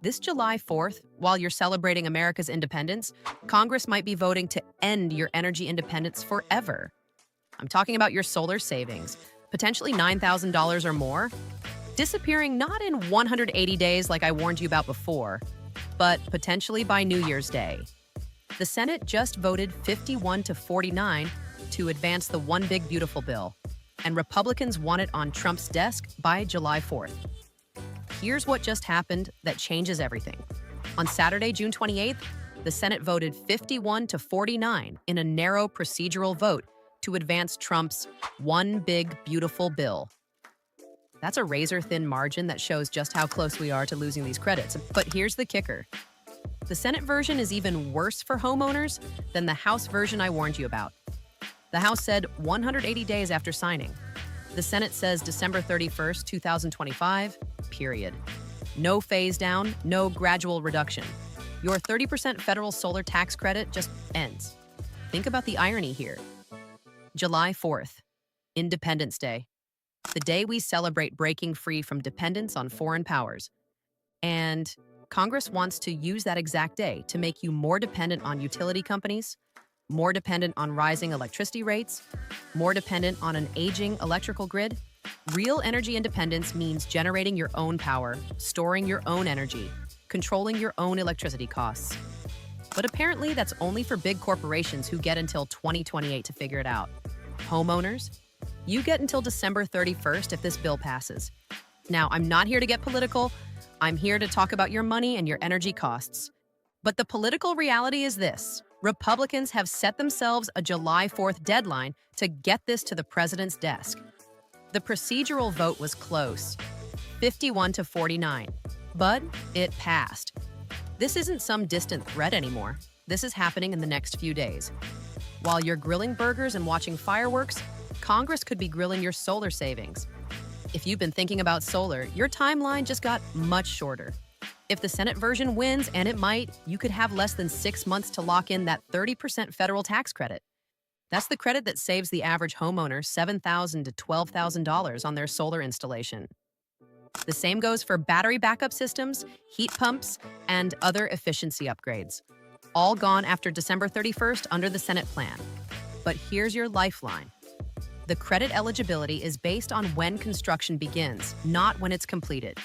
This July 4th, while you're celebrating America's independence, Congress might be voting to end your energy independence forever. I'm talking about your solar savings, potentially $9,000 or more, disappearing not in 180 days like I warned you about before, but potentially by New Year's Day. The Senate just voted 51 to 49 to advance the One Big Beautiful bill, and Republicans want it on Trump's desk by July 4th. Here's what just happened that changes everything. On Saturday, June 28th, the Senate voted 51 to 49 in a narrow procedural vote to advance Trump's One Big Beautiful bill. That's a razor-thin margin that shows just how close we are to losing these credits. But here's the kicker. The Senate version is even worse for homeowners than the House version I warned you about. The House said 180 days after signing. The Senate says December 31st, 2025, period. No phase down, no gradual reduction. Your 30% federal solar tax credit just ends. Think about the irony here. July 4th, Independence Day, the day we celebrate breaking free from dependence on foreign powers. And Congress wants to use that exact day to make you more dependent on utility companies, more dependent on rising electricity rates, more dependent on an aging electrical grid. Real energy independence means generating your own power, storing your own energy, controlling your own electricity costs. But apparently that's only for big corporations who get until 2028 to figure it out. Homeowners, you get until December 31st if this bill passes. Now, I'm not here to get political. I'm here to talk about your money and your energy costs. But the political reality is this. Republicans have set themselves a July 4th deadline to get this to the president's desk. The procedural vote was close, 51 to 49, but it passed. This isn't some distant threat anymore. This is happening in the next few days. While you're grilling burgers and watching fireworks, Congress could be grilling your solar savings. If you've been thinking about solar, your timeline just got much shorter. If the Senate version wins, and it might, you could have less than 6 months to lock in that 30% federal tax credit. That's the credit that saves the average homeowner $7,000 to $12,000 on their solar installation. The same goes for battery backup systems, heat pumps, and other efficiency upgrades. All gone after December 31st under the Senate plan. But here's your lifeline. The credit eligibility is based on when construction begins, not when it's completed.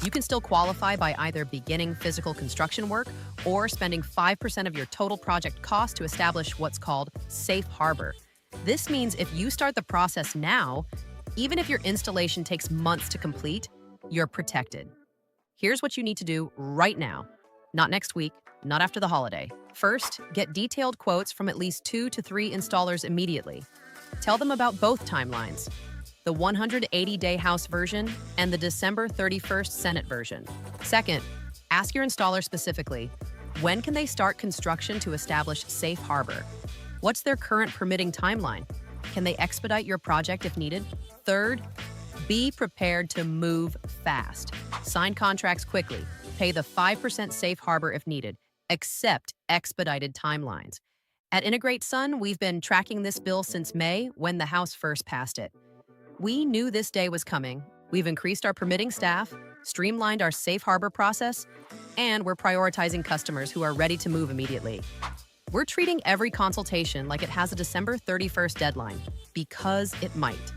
You can still qualify by either beginning physical construction work or spending 5% of your total project cost to establish what's called safe harbor. This means if you start the process now, even if your installation takes months to complete, you're protected. Here's what you need to do right now. Not next week, not after the holiday. First, get detailed quotes from at least 2 to 3 installers immediately. Tell them about both timelines, the 180-day House version and the December 31st Senate version. Second, ask your installer specifically, when can they start construction to establish safe harbor? What's their current permitting timeline? Can they expedite your project if needed? Third, be prepared to move fast. Sign contracts quickly. Pay the 5% safe harbor if needed. Accept expedited timelines. At IntegrateSun, we've been tracking this bill since May when the House first passed it. We knew this day was coming. We've increased our permitting staff, streamlined our safe harbor process, and we're prioritizing customers who are ready to move immediately. We're treating every consultation like it has a December 31st deadline, because it might.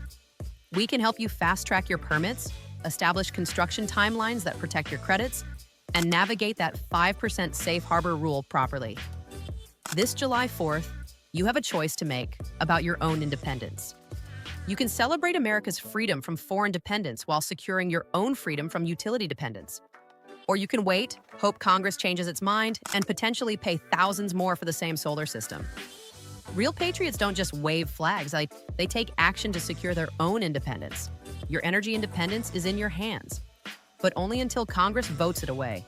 We can help you fast-track your permits, establish construction timelines that protect your credits, and navigate that 5% safe harbor rule properly. This July 4th, you have a choice to make about your own independence. You can celebrate America's freedom from foreign dependence while securing your own freedom from utility dependence. Or you can wait, hope Congress changes its mind, and potentially pay thousands more for the same solar system. Real patriots don't just wave flags, they take action to secure their own independence. Your energy independence is in your hands, but only until Congress votes it away.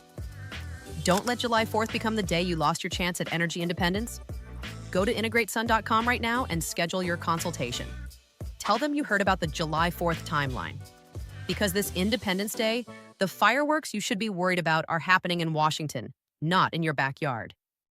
Don't let July 4th become the day you lost your chance at energy independence. Go to IntegrateSun.com right now and schedule your consultation. Tell them you heard about the July 4th timeline. Because this Independence Day, the fireworks you should be worried about are happening in Washington, not in your backyard.